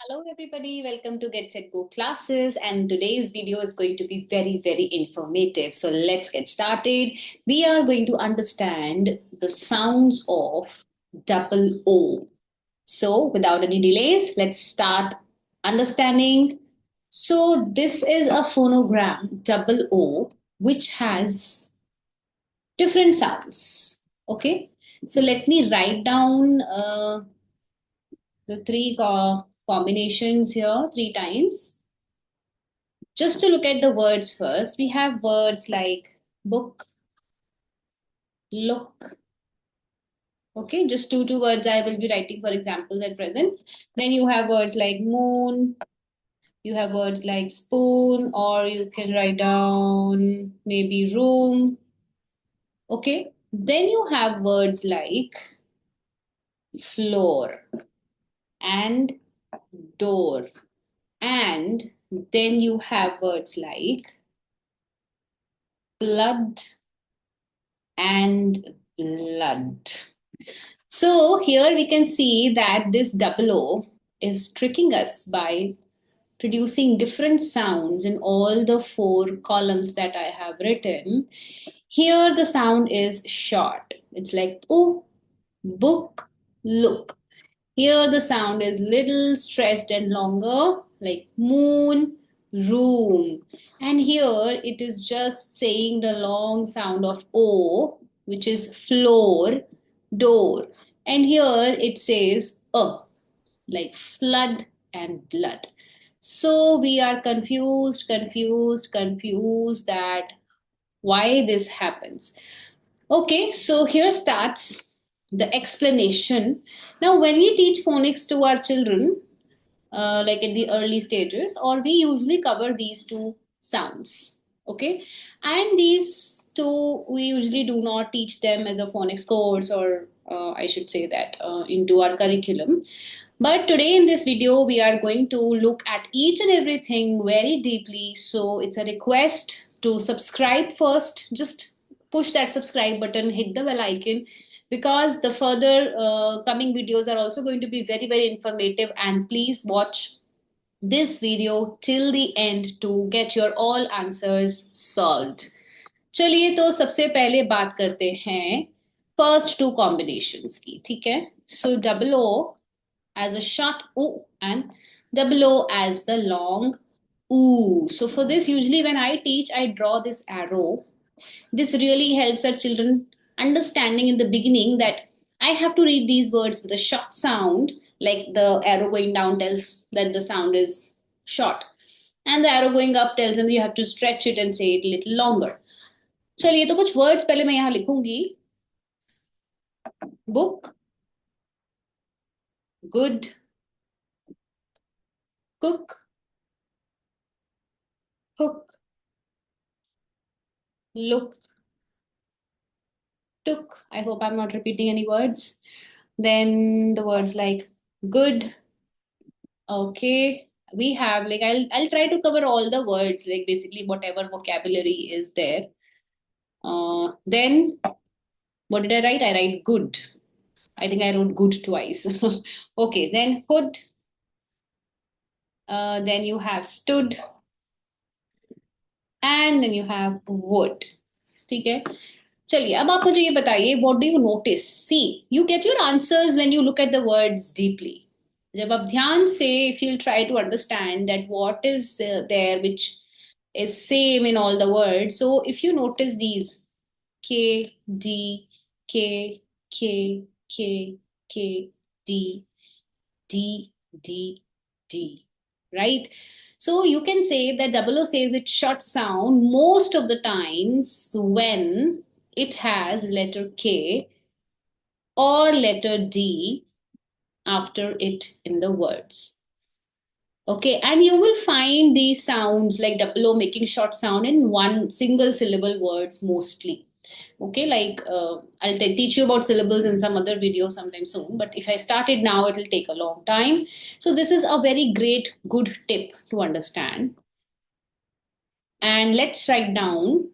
Hello everybody, welcome to Get Set Go classes, and today's video is going to be very informative. So let's get started. We are going to understand the sounds of double O. So without any delays, let's start understanding. So this is a phonogram double O which has different sounds. Okay, so let me write down the three combinations here three times. Just to look at the words first, we have words like book, look. Okay, just two words I will be writing for examples at present. Then you have words like moon, you have words like spoon, or you can write down maybe room. Okay, then you have words like floor and door. And then you have words like blood and blood. So here we can see that this double O is tricking us by producing different sounds in all the four columns that I have written. Here the sound is short. It's like ooh, book, look. Here the sound is little stressed and longer, like moon, room. And here it is just saying the long sound of O, which is floor, door. And here it says like flood and blood. So we are confused that why this happens. Okay, so here starts the explanation. Now, when we teach phonics to our children, like in the early stages, or we usually cover these two sounds. Okay, and these two we usually do not teach them as a phonics course, or I should say that into our curriculum. But today in this video, we are going to look at each and everything very deeply. So it's a request to subscribe first. Just push that subscribe button, hit the bell icon, because the further coming videos are also going to be very informative. And please watch this video till the end to get your all answers solved. चलिए तो सबसे पहले बात करते हैं first to combinations की, ठीक है. So double O as a short oo and double o as the long oo. So for this, usually when I teach, I draw this arrow. This really helps our children understanding in the beginning that I have to read these words with a short sound, like the arrow going down tells that the sound is short, and the arrow going up tells them you have to stretch it and say it a little longer. चलिए तो कुछ words पहले मैं यहाँ लिखूंगी. Book, good, cook, hook, look, took. I hope I'm not repeating any words. Then the words like good. Okay. We have like I'll try to cover all the words, like basically whatever vocabulary is there. Then what did I write? I write good. I think I wrote good twice. Okay, then hood. Then you have stood, and then you have wood. ठीक है. चलिए अब आप मुझे ये बताइए, what do you notice. See you get your answers when you look at the words deeply. जब आप ध्यान से if you try to understand that what is there which is same in all the words. So if you notice these K, D, K, K, K, K, D, D, D, D, right? So you can say that double O says it short sound most of the times when it has letter K or letter D after it in the words. Okay, and you will find these sounds like double O making short sound in one single syllable words mostly. Okay, like I'll teach you about syllables in some other video sometime soon, but if I start it now, it will take a long time. So this is a very great, good tip to understand. And let's write down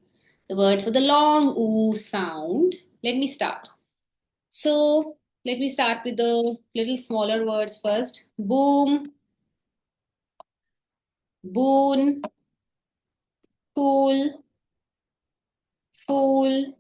the words for the long oo sound. Let me start. So let me start with the little smaller words first. Boom, boon, cool, fool.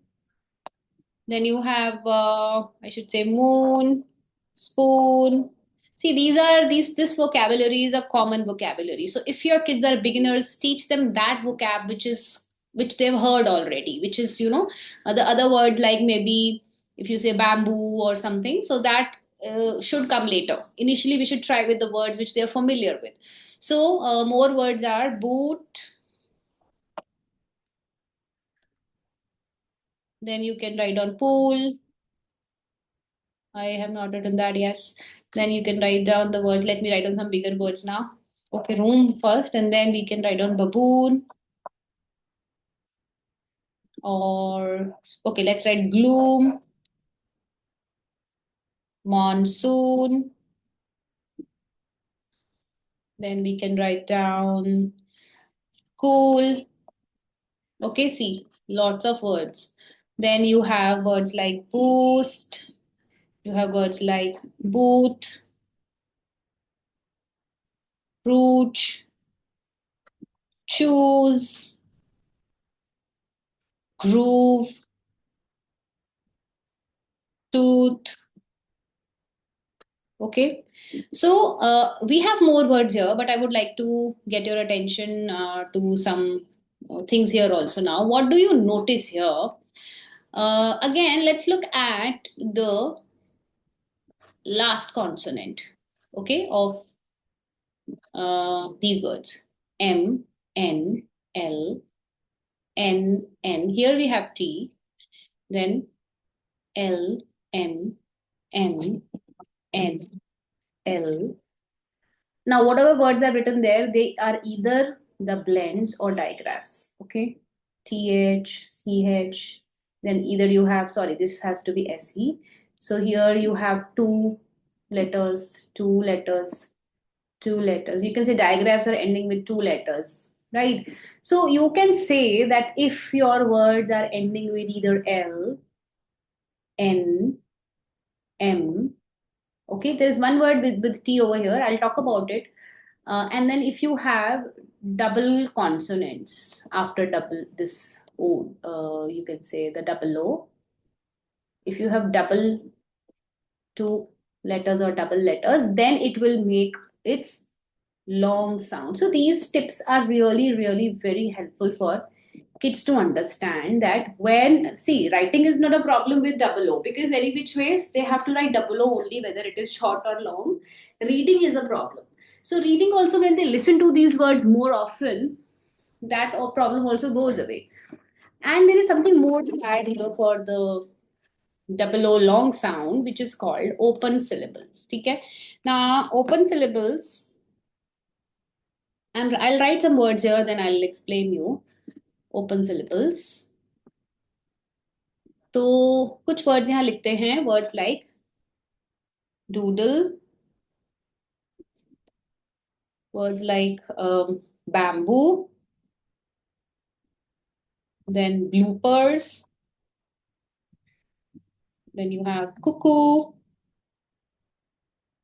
Then you have, I should say, moon, spoon. See, this vocabulary is a common vocabulary. So if your kids are beginners, teach them that vocab which they've heard already, which is the other words like maybe if you say bamboo or something. So that should come later. Initially, we should try with the words which they are familiar with. So more words are boot. Then you can write on pool. I have not written that, yes. Then you can write down the words. Let me write down some bigger words now. Okay, room first, and then we can write down baboon or okay, let's write gloom, monsoon. Then we can write down cool. Okay, see, lots of words. Then you have words like boost, you have words like boot, brooch, choose, groove, tooth. Okay. So we have more words here, but I would like to get your attention to some things here also now. What do you notice here? Again, let's look at the last consonant, okay, of these words. M, N, L, N, N. Here we have T, then L, M, N, N, L. Now, whatever words are written there, they are either the blends or digraphs. Okay. TH, CH, then either you have, sorry, this has to be SE. So here you have two letters, two letters, two letters. You can say digraphs are ending with two letters, right? So you can say that if your words are ending with either L, N, M, okay, there's one word with T over here. I'll talk about it. And then if you have double consonants after double this O, you can say the double O. If you have double two letters or double letters, then it will make its long sound. So these tips are really, really very helpful for kids to understand that when see writing is not a problem with double O because any which ways they have to write double O only whether it is short or long. Reading is a problem. So reading also when they listen to these words more often, that problem also goes away. And there is something more to add here for the double O long sound, which is called open syllables. Okay. Now, open syllables, and I'll write some words here, then I'll explain you open syllables. तो कुछ words यहाँ लिखते हैं words like doodle words like bamboo, then bloopers, then you have cuckoo,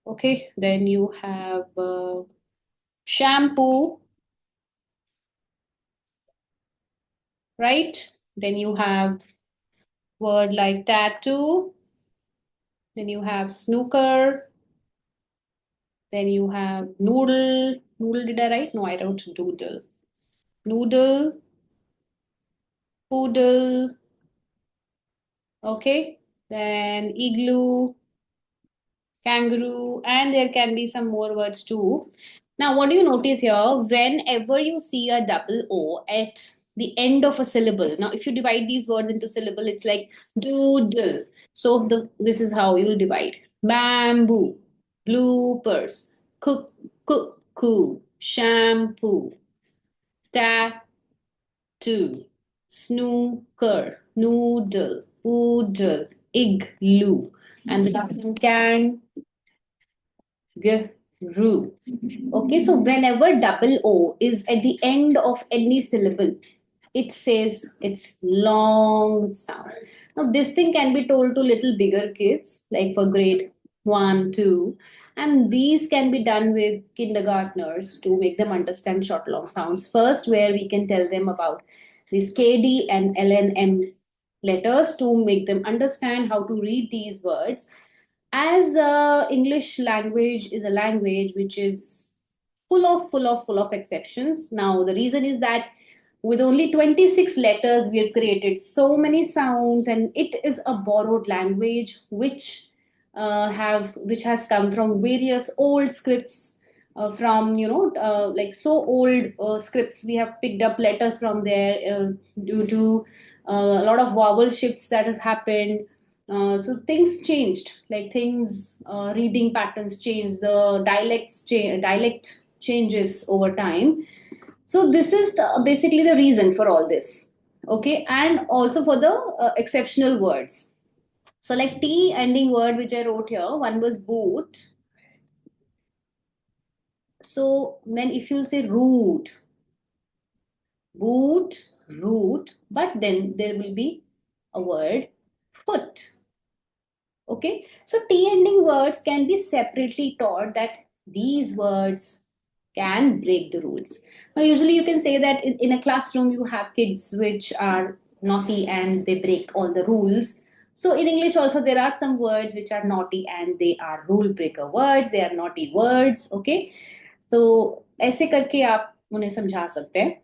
okay, then you have shampoo, right? Then you have word like tattoo, then you have snooker, then you have noodle. Noodle, did I write? No, I wrote doodle. Noodle, poodle, okay, then igloo, kangaroo, and there can be some more words too. Now, what do you notice here? Whenever you see a double O at the end of a syllable, now if you divide these words into syllable, it's like doodle. So this is how you'll divide: bamboo, bloopers, cuckoo, shampoo, tattoo, snooker, noodle, poodle, igloo, and the last one can Guru. Okay, so whenever double O is at the end of any syllable, it says it's long sound. Now, this thing can be told to little bigger kids, like for grade one, two. And these can be done with kindergartners to make them understand short long sounds. First, where we can tell them about these KD and LNM letters to make them understand how to read these words. As English language is a language which is full of exceptions. Now the reason is that with only 26 letters we have created so many sounds, and it is a borrowed language which has come from various old scripts, from like so old scripts. We have picked up letters from there due to a lot of vowel shifts that has happened. So things changed, like things, reading patterns changed, the dialect changes over time. So this is basically the reason for all this. Okay, and also for the exceptional words. So like T ending word which I wrote here, one was boot. So then if you'll say root, boot, root, but then there will be a word foot. Okay, so T ending words can be separately taught, that these words can break the rules. Now, usually you can say that in a classroom you have kids which are naughty and they break all the rules. So in English also there are some words which are naughty and they are rule breaker words, they are naughty words. Okay, तो ऐसे करके आप उन्हें समझा सकते हैं.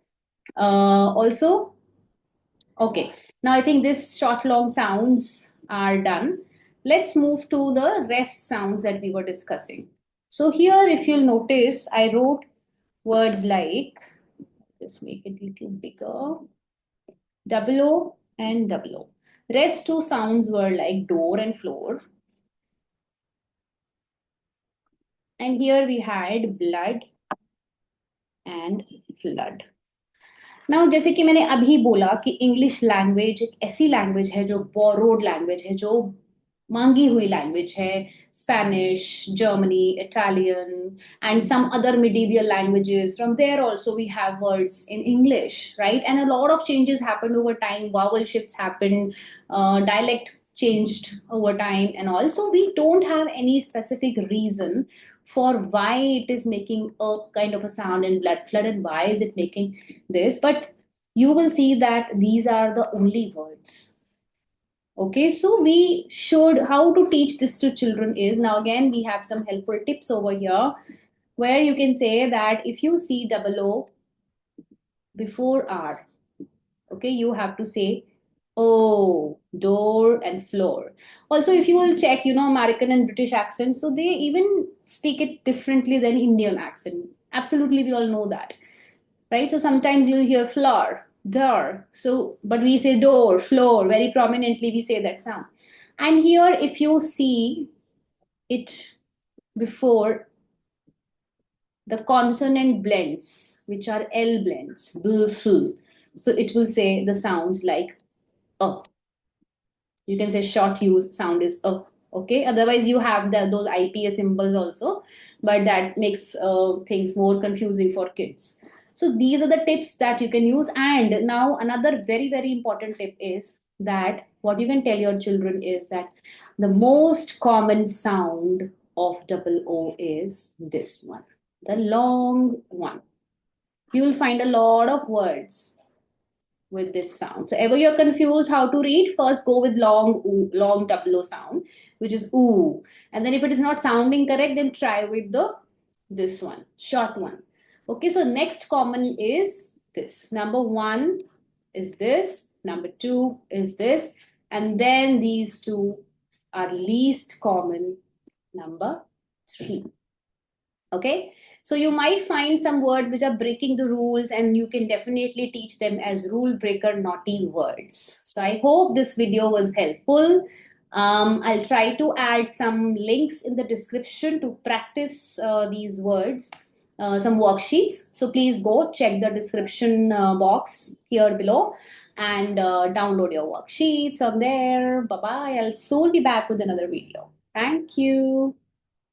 Also, okay, now I think this short long sounds are done. Let's move to the rest sounds that we were discussing. So here, if you'll notice, I wrote words like, just make it a little bigger, double O and double O. Rest two sounds were like door and floor. And here we had blood and flood. Now जैसे कि मैंने अभी बोला कि English language एक ऐसी language है जो बोरोड लैंग्वेज है, जो मांगी हुई लैंग्वेज है. Spanish, Germany, Italian and some other medieval languages, from there also we have words in English, right? And a lot of changes happened over time, vowel shifts happened, dialect changed over time, and also we don't have any specific reason for why it is making a kind of a sound in blood flood and why is it making this, but you will see that these are the only words. Okay, so we should, how to teach this to children is, now again we have some helpful tips over here, where you can say that if you see double O before R, okay, you have to say oh, door and floor. Also, if you will check, American and British accents, so they even speak it differently than Indian accent. Absolutely, we all know that, right? So sometimes you'll hear floor, door. So, but we say door, floor, very prominently we say that sound. And here, if you see it before the consonant blends, which are L blends, b, f, so it will say the sounds like a. You can say short use sound is a. Okay, otherwise you have those IPA symbols also, but that makes things more confusing for kids. So these are the tips that you can use. And now another very very important tip is that what you can tell your children is that the most common sound of double O is this one, the long one. You will find a lot of words with this sound. So ever you're confused how to read, first go with long oo, long double O sound, which is oo. And then if it is not sounding correct, then try with the this one, short one. Okay, so next common is this. Number one is this, number two is this, and then these two are least common, number three. Okay, so you might find some words which are breaking the rules, and you can definitely teach them as rule breaker naughty words. So I hope this video was helpful. I'll try to add some links in the description to practice these words, some worksheets. So please go check the description box here below and download your worksheets from there. Bye bye. I'll soon be back with another video. Thank you.